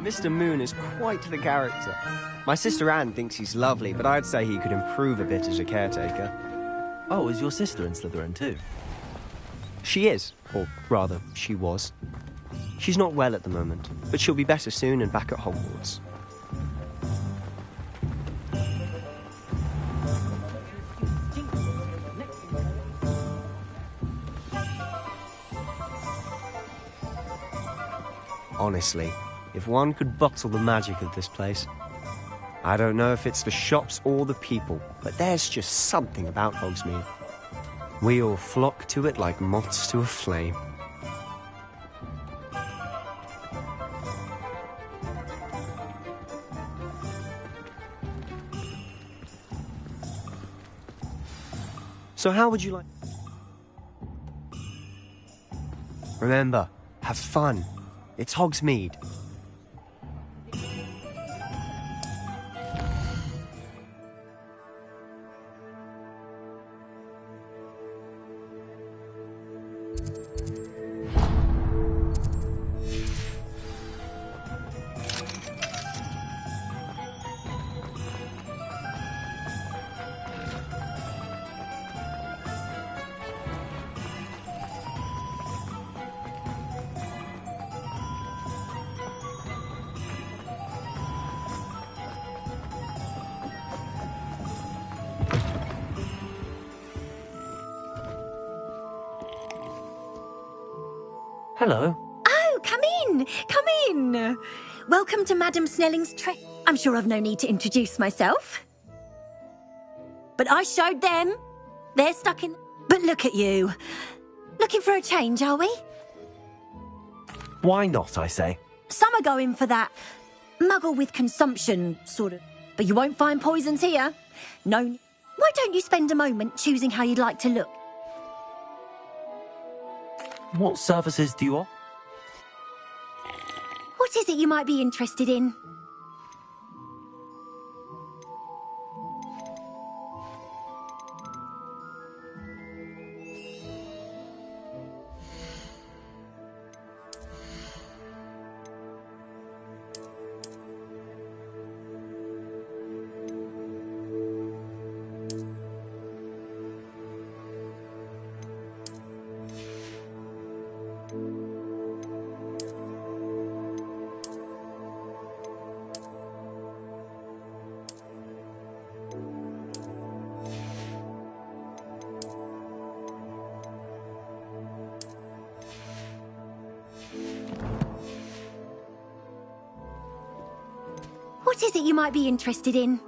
Mr. Moon is quite the character. My sister Anne thinks he's lovely, but I'd say he could improve a bit as a caretaker. Oh, is your sister in Slytherin too? She is, or rather, she was. She's not well at the moment, but she'll be better soon and back at Hogwarts. Honestly, if one could bottle the magic of this place. I don't know if it's the shops or the people, but there's just something about Hogsmeade. We all flock to it like moths to a flame. So how would you like... Remember, have fun. It's Hogsmeade. Hello. Oh, come in, come in. Welcome to Madam Snelling's trek. I'm sure I've no need to introduce myself. But I showed them. They're stuck in... But look at you. Looking for a change, are we? Why not, I say? Some are going for that muggle with consumption, sort of. But you won't find poisons here. No. Why don't you spend a moment choosing how you'd like to look? What services do you offer? What is it you might be interested in? What is it you might be interested in?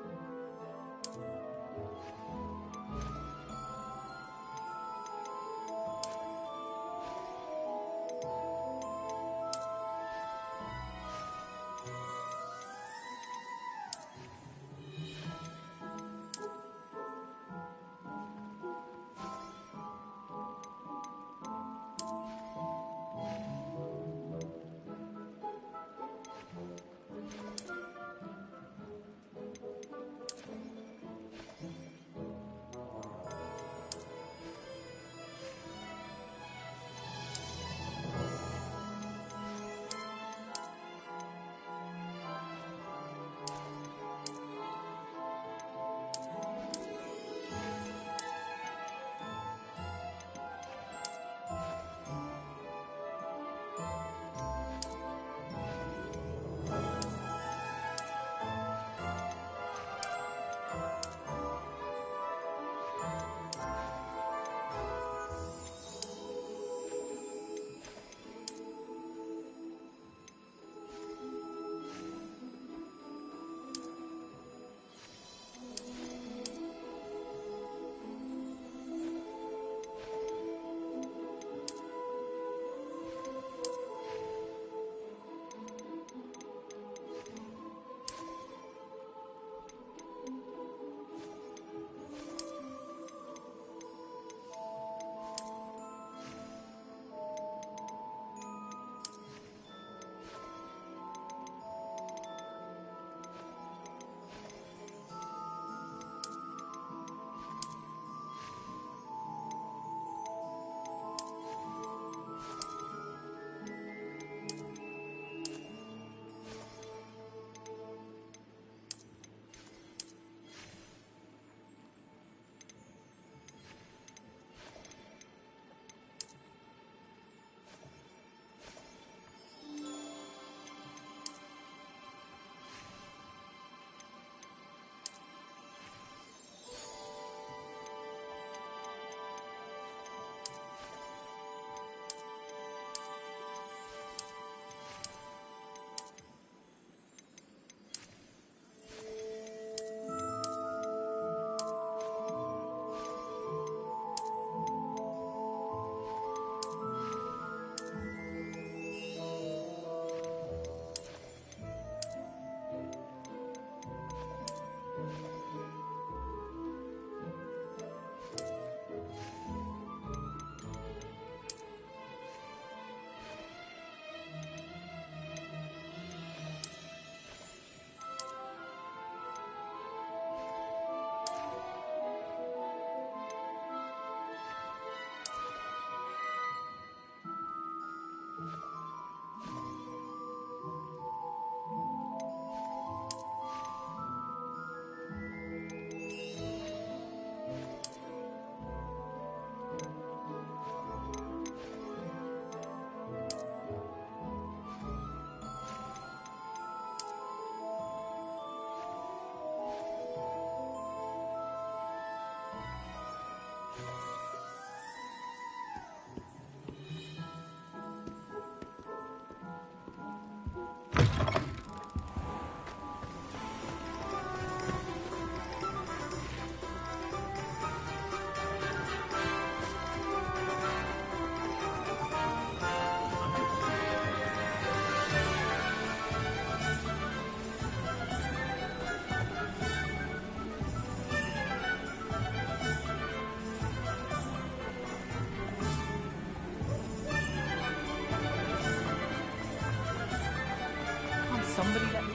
somebody let me...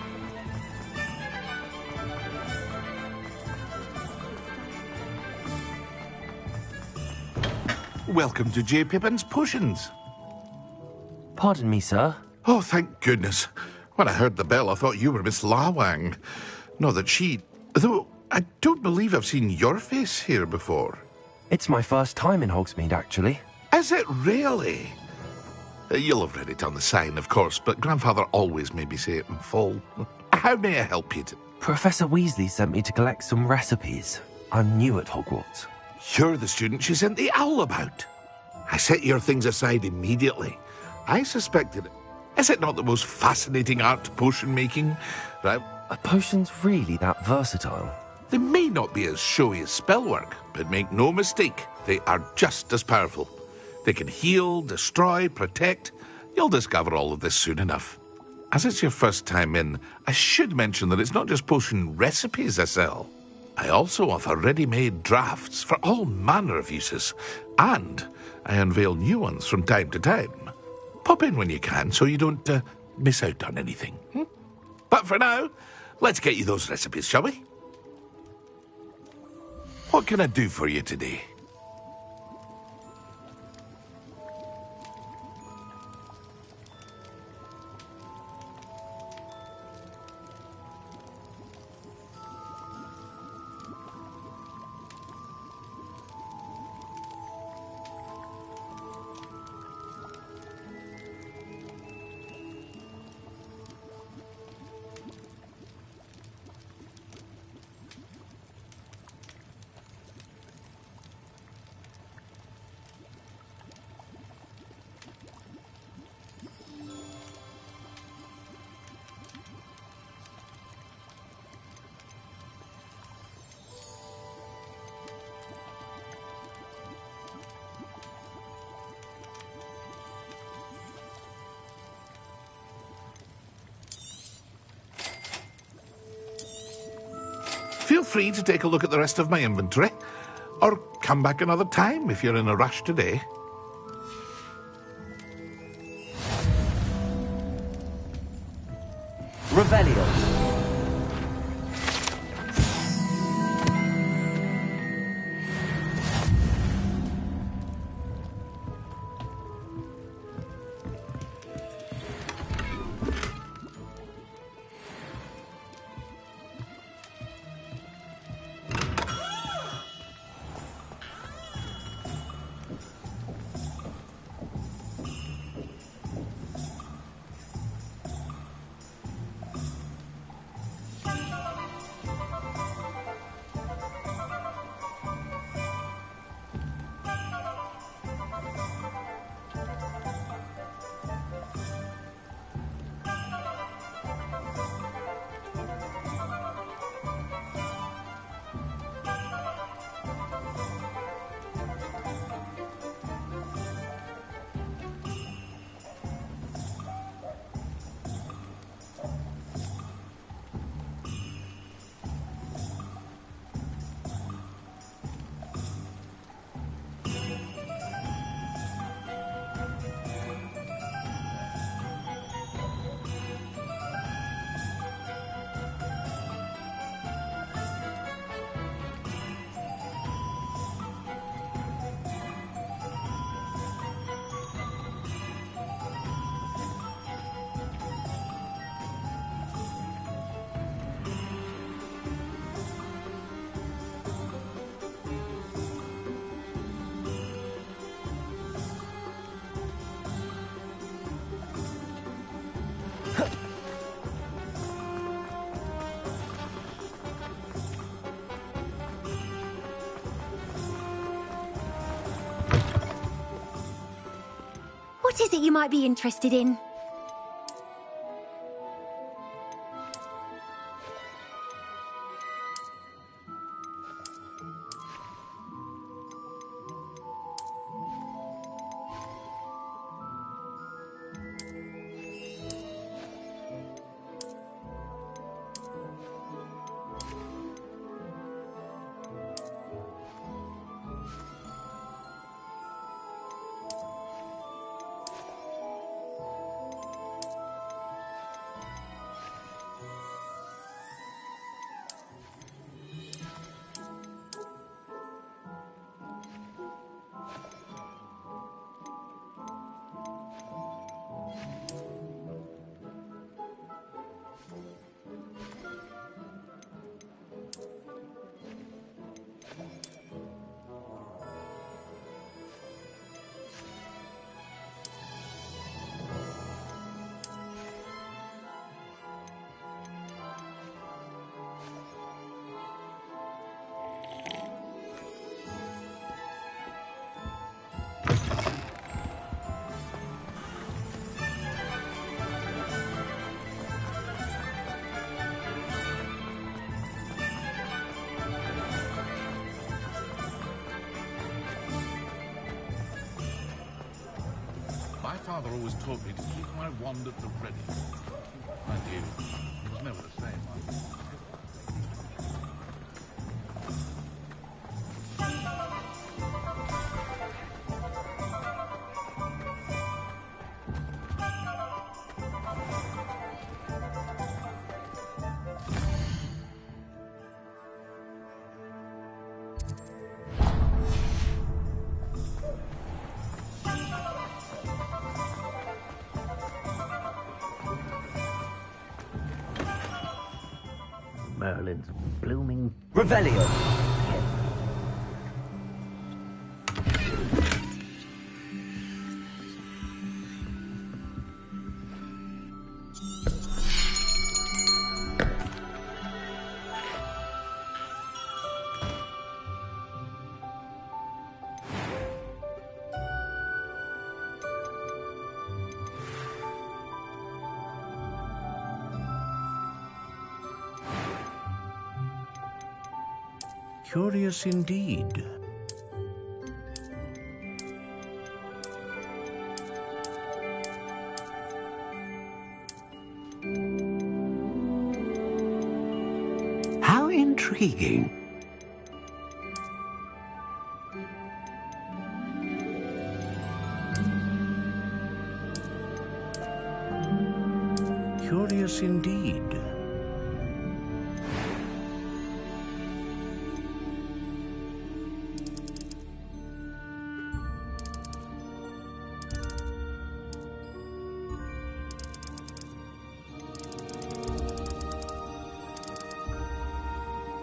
Welcome to J. Pippin's Potions. Pardon me, sir. Oh, thank goodness. When I heard the bell, I thought you were Miss Lawang. Not that she... Though, I don't believe I've seen your face here before. It's my first time in Hogsmeade, actually. Is it really? You'll have read it on the sign, of course, but Grandfather always made me say it in full. How may I help you? Professor Weasley sent me to collect some recipes. I'm new at Hogwarts. You're the student she sent the owl about. I set your things aside immediately. I suspected it. Is it not the most fascinating art potion making? Right? Are potions really that versatile? They may not be as showy as spellwork, but make no mistake, they are just as powerful. They can heal, destroy, protect. You'll discover all of this soon enough. As it's your first time in, I should mention that it's not just potion recipes I sell. I also offer ready-made drafts for all manner of uses, and I unveil new ones from time to time. Pop in when you can so you don't miss out on anything. But for now, let's get you those recipes, shall we? What can I do for you today? Feel free to take a look at the rest of my inventory, or come back another time if you're in a rush today. Revelio. What is it you might be interested in? father always taught me to keep my wand at the ready. Mind you, it was never the same. Merlin's blooming... Revelio. Curious indeed. How intriguing. Curious indeed.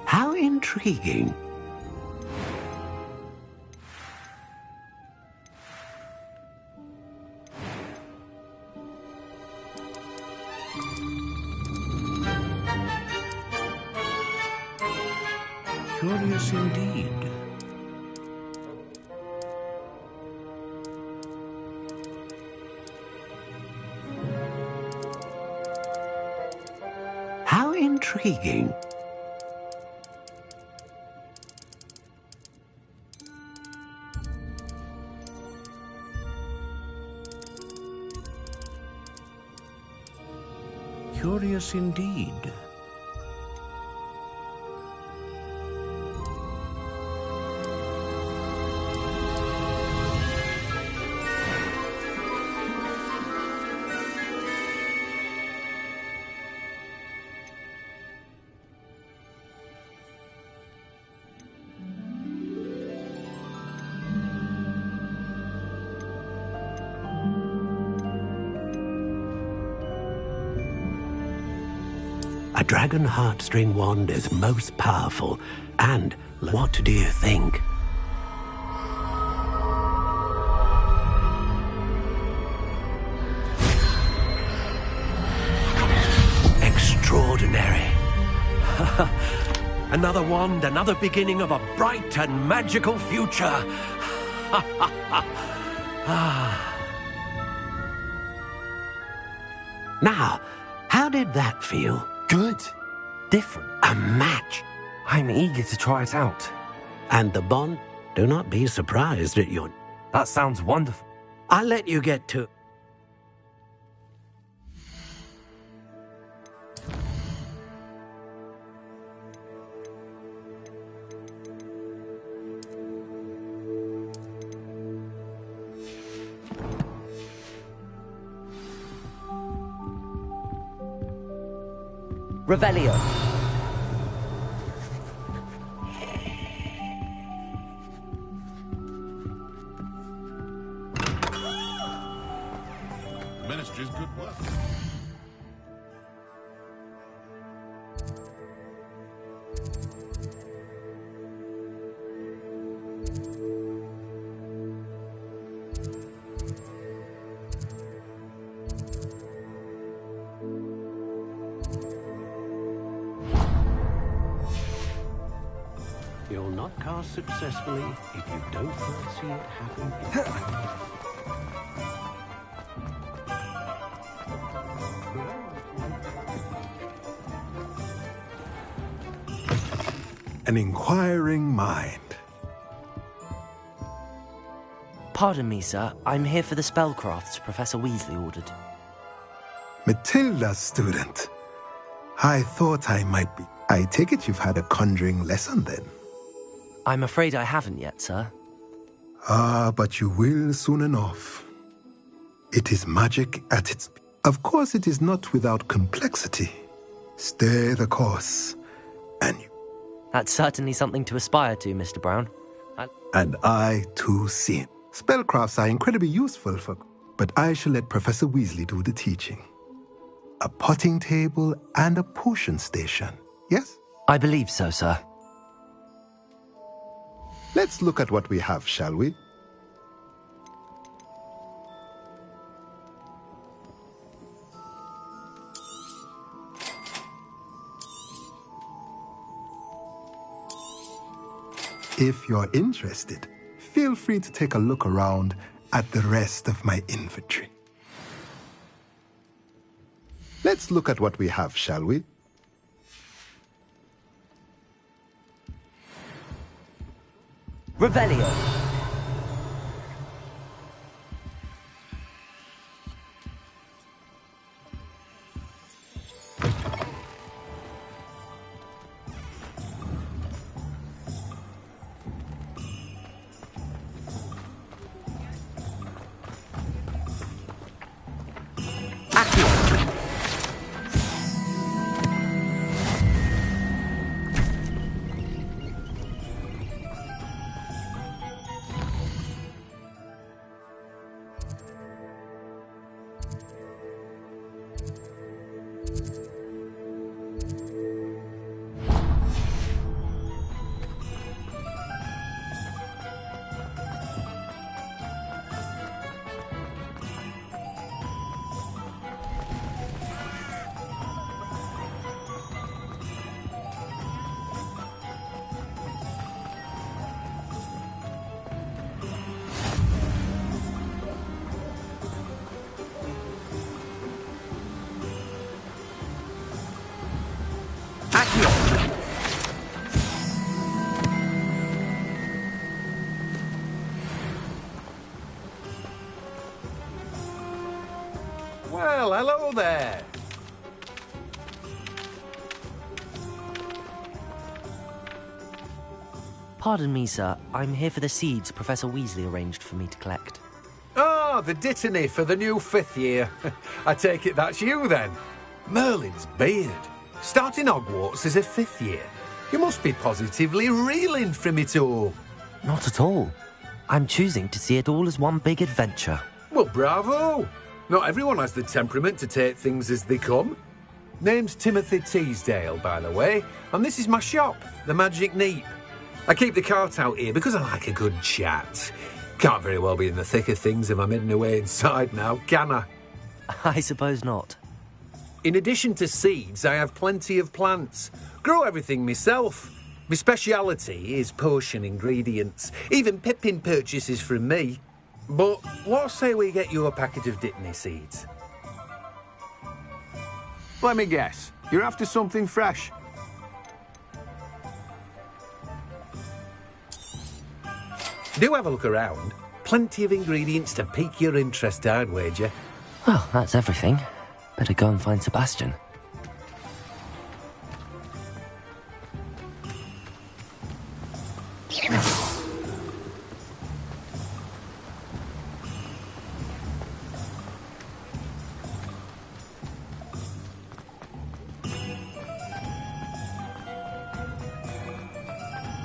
How intriguing. Curious indeed. How intriguing. Curious indeed. A dragon heartstring wand is most powerful. And what do you think? Extraordinary. Another wand, another beginning of a bright and magical future. Now, how did that feel? Good. Different. A match. I'm eager to try it out. And the bond? Do not be surprised at your... That sounds wonderful. I'll let you get to... Revelio. Ministry's good work. You'll not cast successfully if you don't first see it happen. An inquiring mind. Pardon me, sir. I'm here for the spellcrafts Professor Weasley ordered. Matilda's student. I thought I might be. I take it you've had a conjuring lesson then? I'm afraid I haven't yet, sir. Ah, but you will soon enough. It is magic at its peak. Of course, it is not without complexity. Stay the course, and you... That's certainly something to aspire to, Mr. Brown. And I, too, see it. Spellcrafts are incredibly useful but I shall let Professor Weasley do the teaching. A potting table and a potion station, yes? I believe so, sir. Let's look at what we have, shall we? If you're interested, feel free to take a look around at the rest of my inventory. Let's look at what we have, shall we? Revelio. Well, hello there. Pardon me, sir. I'm here for the seeds Professor Weasley arranged for me to collect. Ah, the Dittany for the new 5th year. I take it that's you, then. Merlin's beard. Starting Hogwarts as a 5th year. You must be positively reeling from it all. Not at all. I'm choosing to see it all as one big adventure. Well, bravo. Not everyone has the temperament to take things as they come. Name's Timothy Teasdale, by the way, and this is my shop, the Magic Neep. I keep the cart out here because I like a good chat. Can't very well be in the thick of things if I'm hidden away inside now, can I? I suppose not. In addition to seeds, I have plenty of plants. Grow everything myself. My speciality is potion ingredients. Even Pippin purchases from me. But what say we get you a packet of Dittany seeds? Let me guess. You're after something fresh. Do have a look around. Plenty of ingredients to pique your interest, I'd wager. Well, that's everything. Better go and find Sebastian.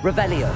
Revelio.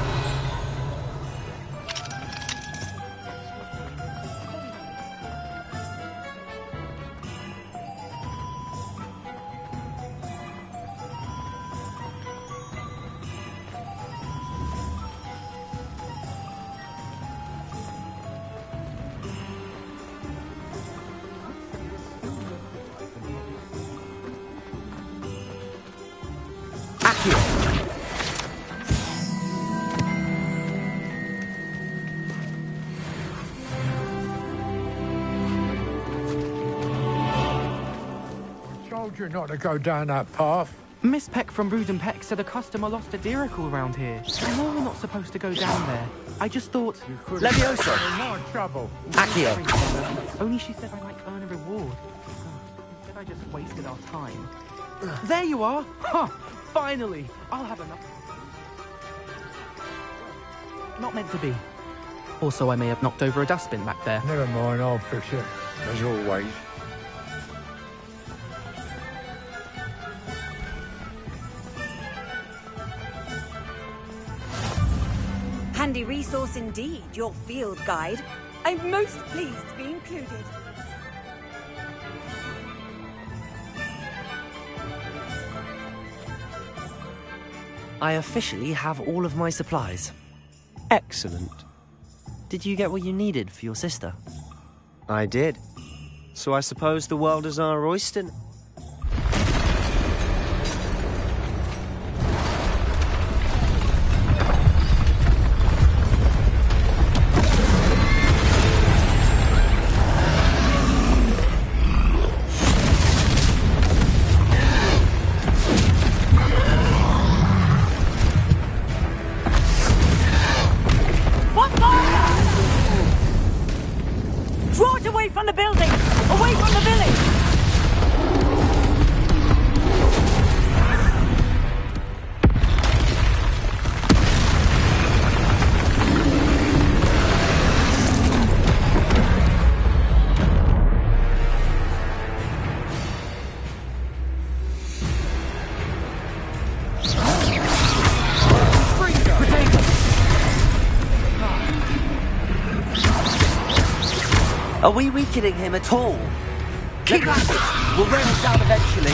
Told you not to go down that path. Miss Peck from Brood and Peck said a customer lost a Dirical around here. I know we're not supposed to go down there. I just thought... Leviosa! More trouble. Accio! Only she said I might earn a reward. Instead I just wasted our time. There you are! Huh! Finally! I'll have enough. Not meant to be. Also, I may have knocked over a dustbin back there. Never mind, I'll fix it. As always. Handy resource indeed, your field guide. I'm most pleased to be included. I officially have all of my supplies. Excellent. Did you get what you needed for your sister? I did. So I suppose the world is our oyster. Are we weakening him at all? Keep at it! We'll rain him down eventually.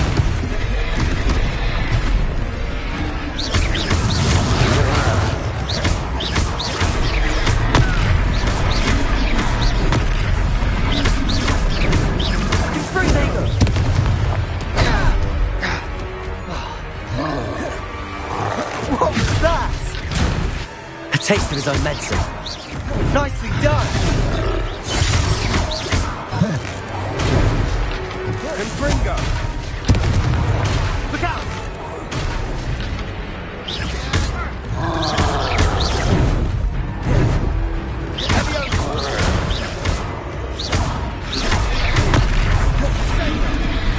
What was that? A taste of his own medicine. Nicely done! Confringo! Look out!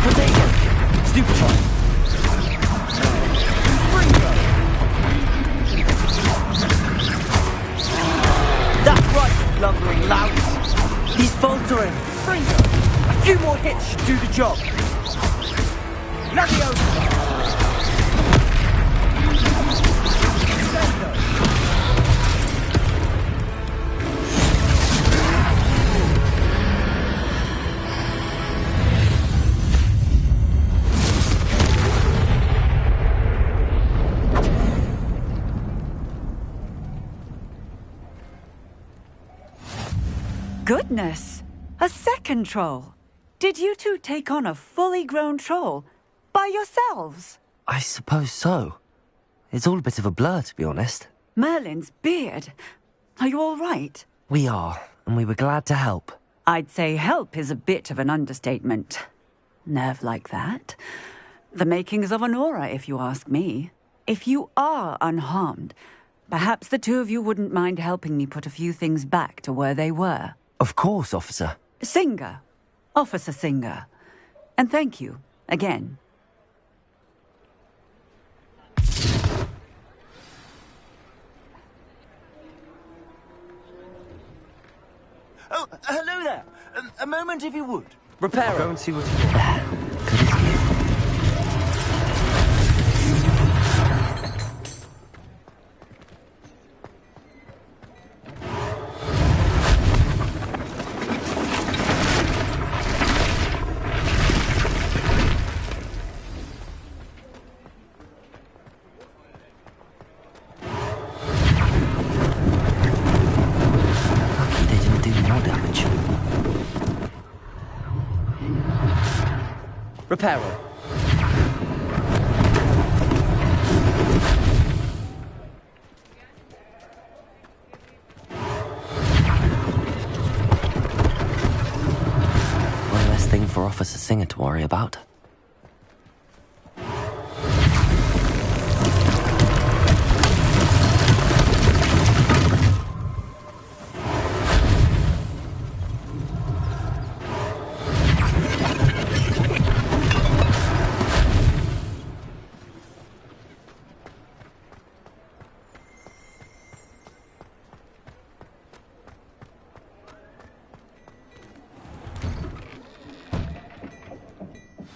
Protego! Stupefy! That's right, lumbering louse! He's faltering! A few more hits should do the job! Leviosa! Goodness! A second troll! Did you two take on a fully grown troll? By yourselves? I suppose so. It's all a bit of a blur, to be honest. Merlin's beard. Are you all right? We are, and we were glad to help. I'd say help is a bit of an understatement. Nerve like that. The makings of an aura, if you ask me. If you are unharmed, perhaps the two of you wouldn't mind helping me put a few things back to where they were. Of course, officer. Singer. Officer Singer. And thank you, again. Oh, hello there. A moment, if you would. Reparo. Go and see what you want. Reparo. One less thing for Officer Singer to worry about.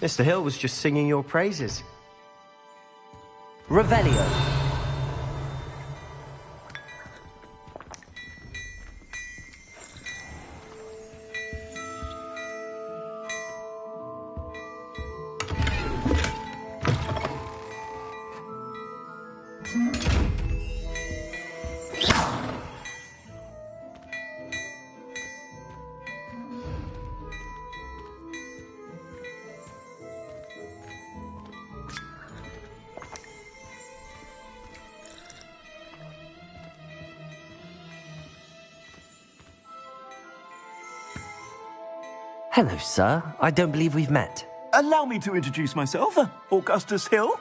Mr. Hill was just singing your praises. Revelio. Hello, sir. I don't believe we've met. Allow me to introduce myself, Augustus Hill.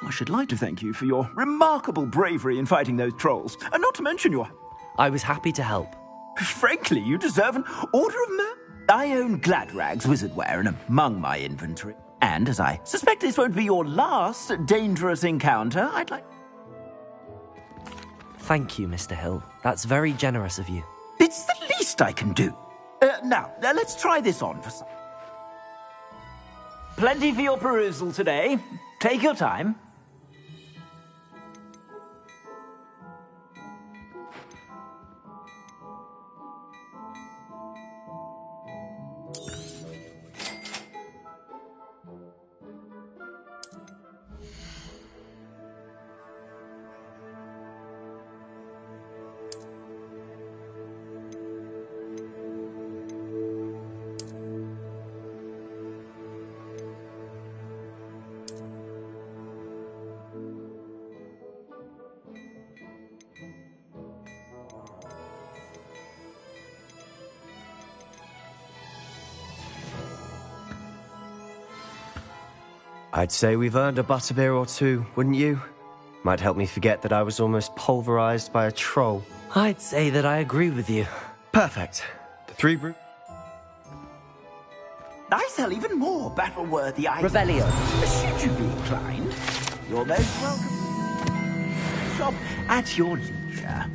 I should like to thank you for your remarkable bravery in fighting those trolls, and not to mention your... I was happy to help. Frankly, you deserve an Order of Merit. I own Gladrags Wizardwear and among my inventory. And as I suspect this won't be your last dangerous encounter, I'd like... Thank you, Mr. Hill. That's very generous of you. It's the least I can do. Now, let's try this on for some... Plenty for your perusal today. Take your time. I'd say we've earned a butterbeer or two, wouldn't you? Might help me forget that I was almost pulverized by a troll. I'd say that I agree with you. Perfect. The 3 brew... I sell even more battle-worthy items. Revelio. Should you be inclined, you're most welcome. Shop at your leisure.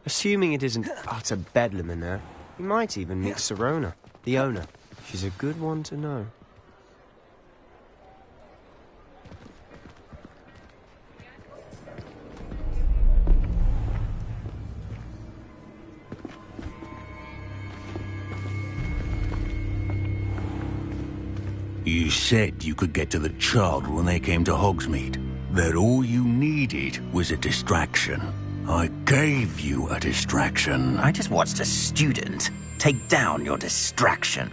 Assuming it isn't utter bedlam in there, you might even meet Sirona, the owner. She's a good one to know. You said you could get to the child when they came to Hogsmeade. That all you needed was a distraction. I gave you a distraction. I just watched a student take down your distraction.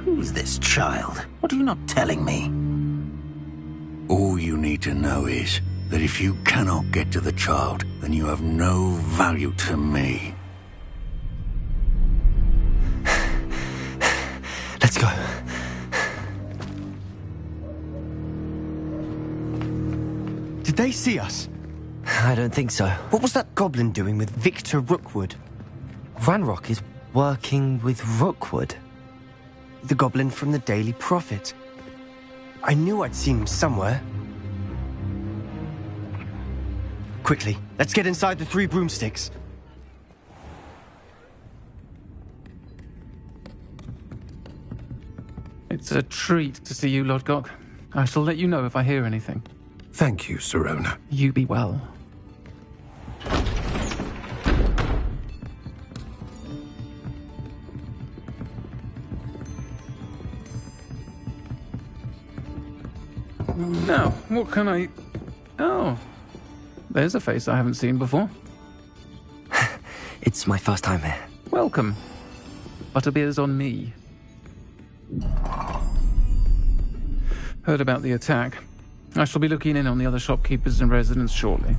Who's this child? What are you not telling me? All you need to know is that if you cannot get to the child, then you have no value to me. Let's go. Did they see us? I don't think so. What was that goblin doing with Victor Rookwood? Ranrock is working with Rookwood. The goblin from the Daily Prophet. I knew I'd seen him somewhere. Quickly, let's get inside the Three Broomsticks. It's a treat to see you, Lodgok. I shall let you know if I hear anything. Thank you, Sirona. You be well. Now, what can I... Oh, there's a face I haven't seen before. It's my first time here. Welcome. Butterbeer's on me. Heard about the attack. I shall be looking in on the other shopkeepers and residents shortly.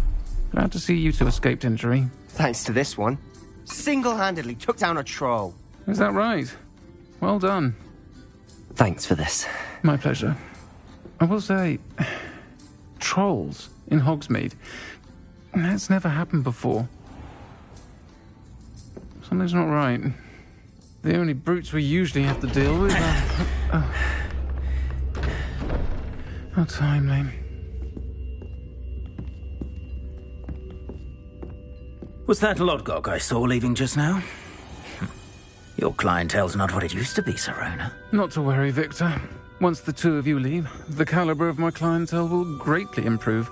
Glad to see you two escaped injury. Thanks to this one. Single-handedly took down a troll. Is that right? Well done. Thanks for this. My pleasure. I will say, trolls in Hogsmeade. That's never happened before. Something's not right. The only brutes we usually have to deal with are... How timely. Was that Lodgok I saw leaving just now? Your clientele's not what it used to be, Sirona. Not to worry, Victor. Once the two of you leave, the caliber of my clientele will greatly improve.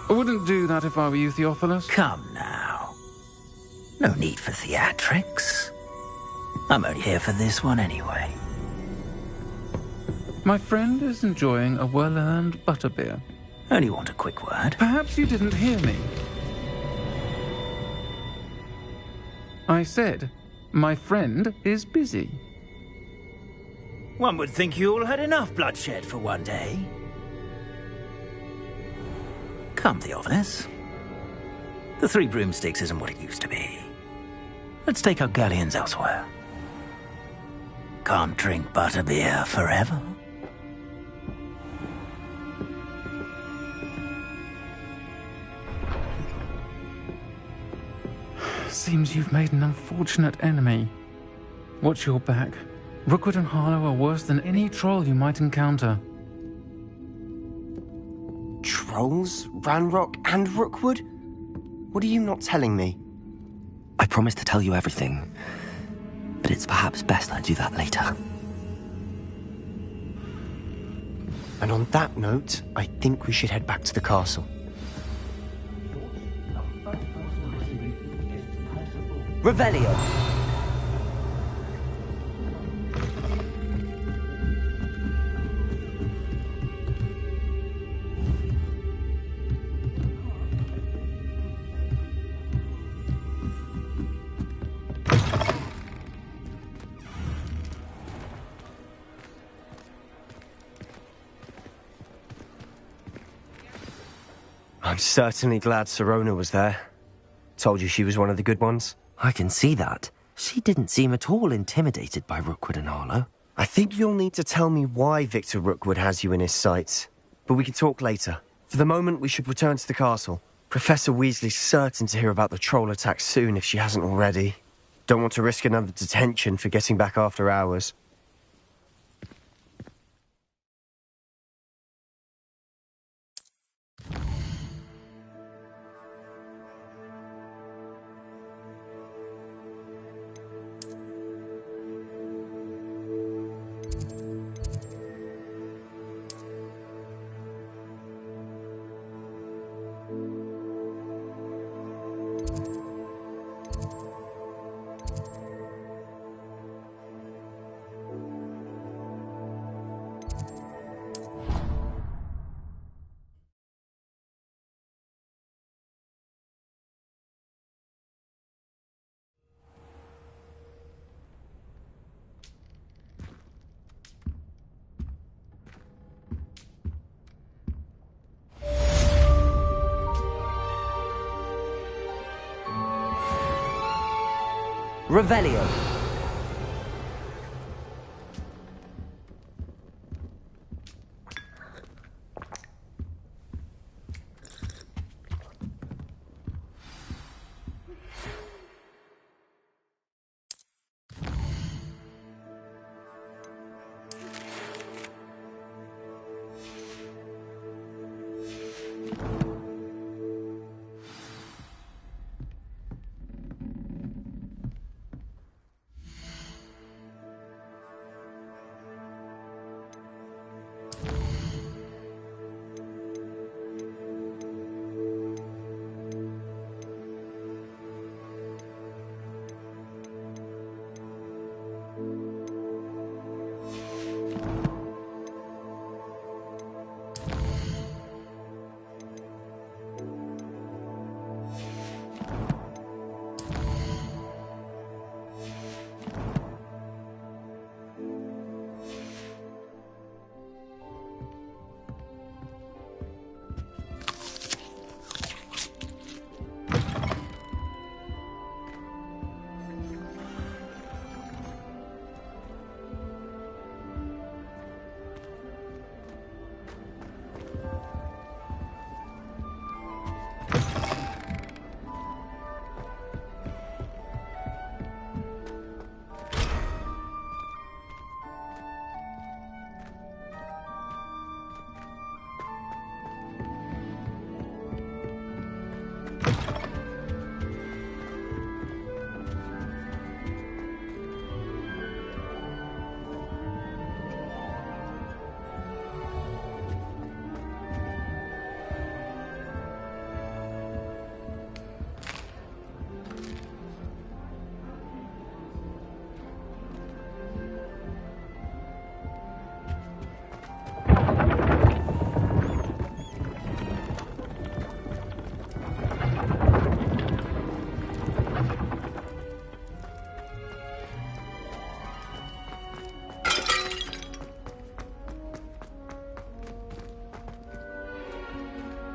I wouldn't do that if I were you, Theophilus. Come now. No need for theatrics. I'm only here for this one anyway. My friend is enjoying a well-earned butterbeer. Only want a quick word. Perhaps you didn't hear me. I said, my friend is busy. One would think you all had enough bloodshed for one day. Come, Theophilus. The Three Broomsticks isn't what it used to be. Let's take our galleons elsewhere. Can't drink butterbeer forever. Seems you've made an unfortunate enemy. Watch your back. Rookwood and Harlow are worse than any troll you might encounter. Trolls? Ranrock and Rookwood? What are you not telling me? I promised to tell you everything, but it's perhaps best I do that later. And on that note, I think we should head back to the castle. Revelio! I'm certainly glad Sirona was there. Told you she was one of the good ones. I can see that. She didn't seem at all intimidated by Rookwood and Harlow. I think you'll need to tell me why Victor Rookwood has you in his sights. But we can talk later. For the moment, we should return to the castle. Professor Weasley's certain to hear about the troll attack soon if she hasn't already. Don't want to risk another detention for getting back after hours. Revelio.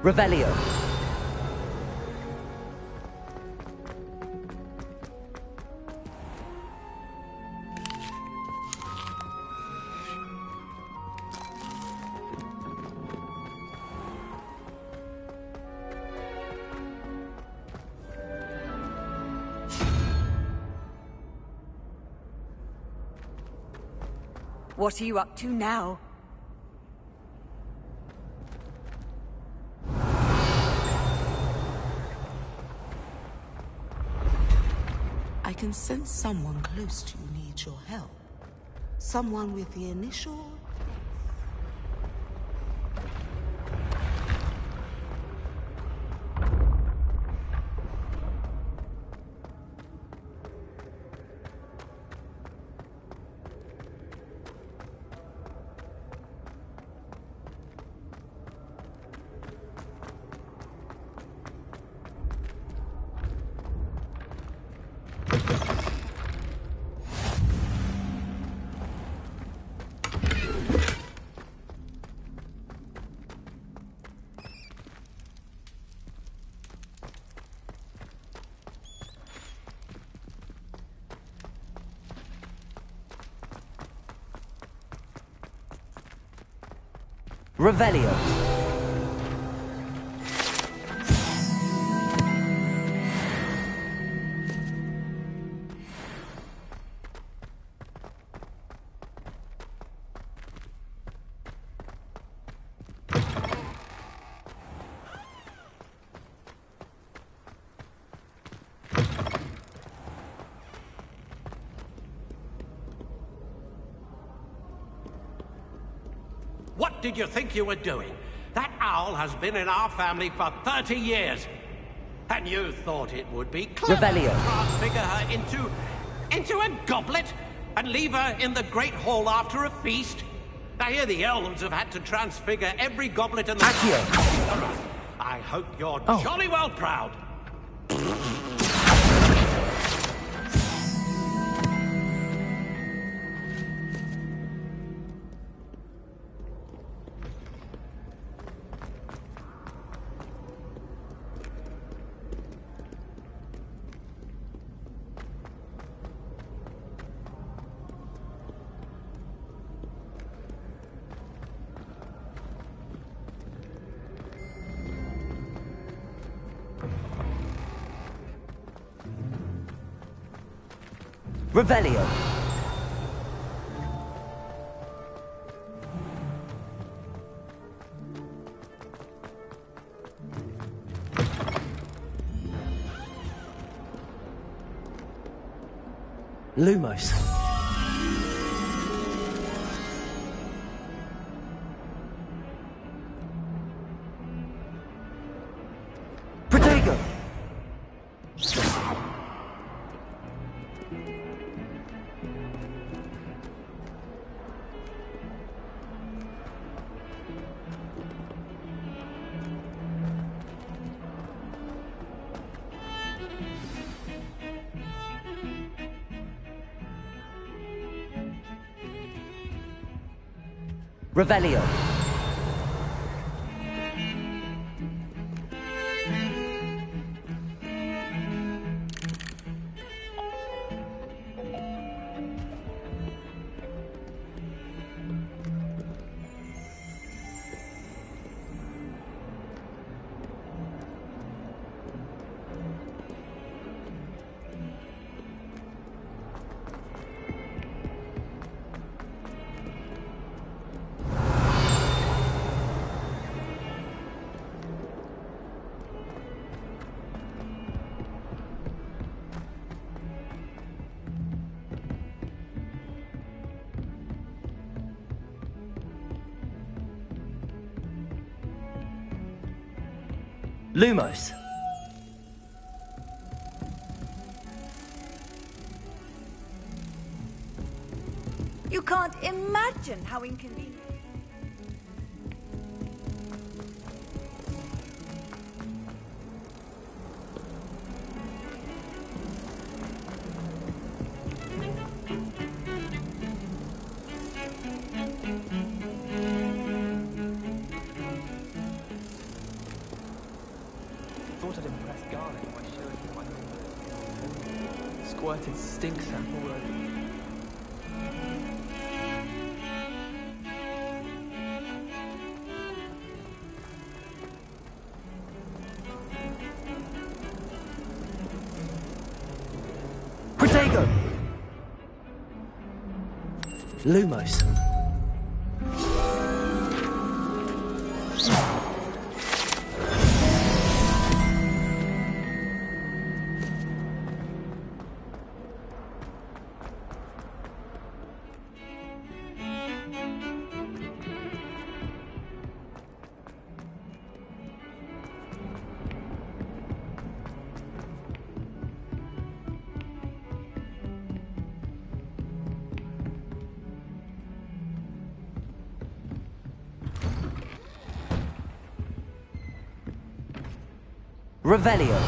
Revelio. What are you up to now? I can sense someone close to you needs your help. Someone with the initial... Revelio. What did you think you were doing? That owl has been in our family for 30 years. And you thought it would be clever Revelio. to transfigure her into a goblet and leave her in the Great Hall after a feast? I hear the elves have had to transfigure every goblet in the... Accio. I hope you're jolly well proud. Revelio. Lumos. Protego. Revelio. Lumos. You can't imagine how inconvenient. Thought I'd impress Garlic by showing him my squirted stink sample all over. Protego. Lumos. Revelio.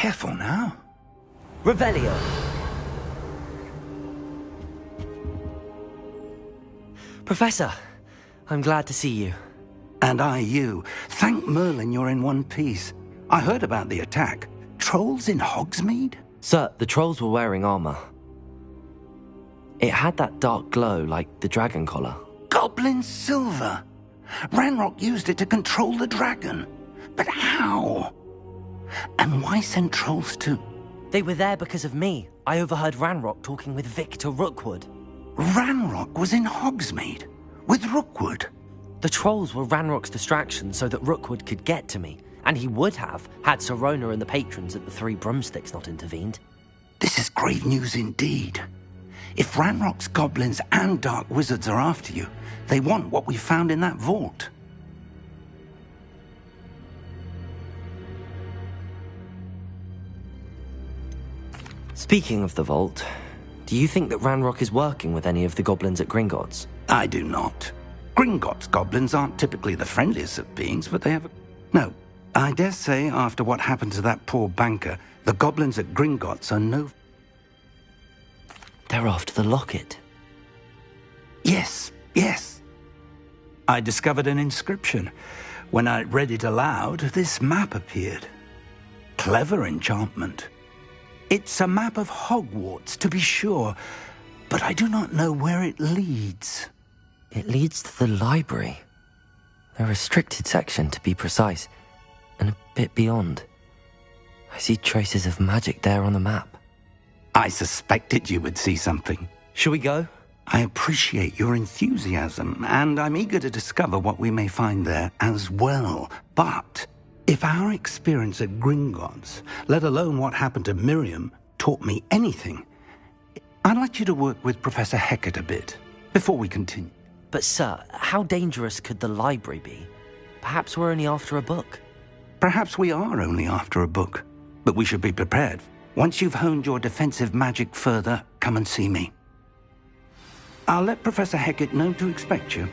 Careful now. Revelio. Professor, I'm glad to see you. And I you. Thank Merlin you're in one piece. I heard about the attack. Trolls in Hogsmeade? Sir, the trolls were wearing armor. It had that dark glow like the dragon collar. Goblin silver! Ranrock used it to control the dragon. But how? And why send trolls to... They were there because of me. I overheard Ranrock talking with Victor Rookwood. Ranrock was in Hogsmeade? With Rookwood? The trolls were Ranrock's distraction so that Rookwood could get to me. And he would have, had Sirona and the patrons at the Three Broomsticks not intervened. This is grave news indeed. If Ranrock's goblins and dark wizards are after you, they want what we found in that vault. Speaking of the vault, Do you think that Ranrock is working with any of the goblins at Gringotts? I do not. Gringotts goblins aren't typically the friendliest of beings, but they have a... No, I dare say after what happened to that poor banker, the goblins at Gringotts are no... They're after the locket. Yes, yes. I discovered an inscription. When I read it aloud, this map appeared. Clever enchantment. It's a map of Hogwarts, to be sure, but I do not know where it leads. It leads to the library. The restricted section, to be precise, and a bit beyond. I see traces of magic there on the map. I suspected you would see something. Shall we go? I appreciate your enthusiasm, and I'm eager to discover what we may find there as well. But if our experience at Gringotts, let alone what happened to Miriam, taught me anything, I'd like you to work with Professor Hecat a bit before we continue. But sir, how dangerous could the library be? Perhaps we're only after a book. Perhaps we are only after a book, but we should be prepared. Once you've honed your defensive magic further, come and see me. I'll let Professor Hecat know to expect you.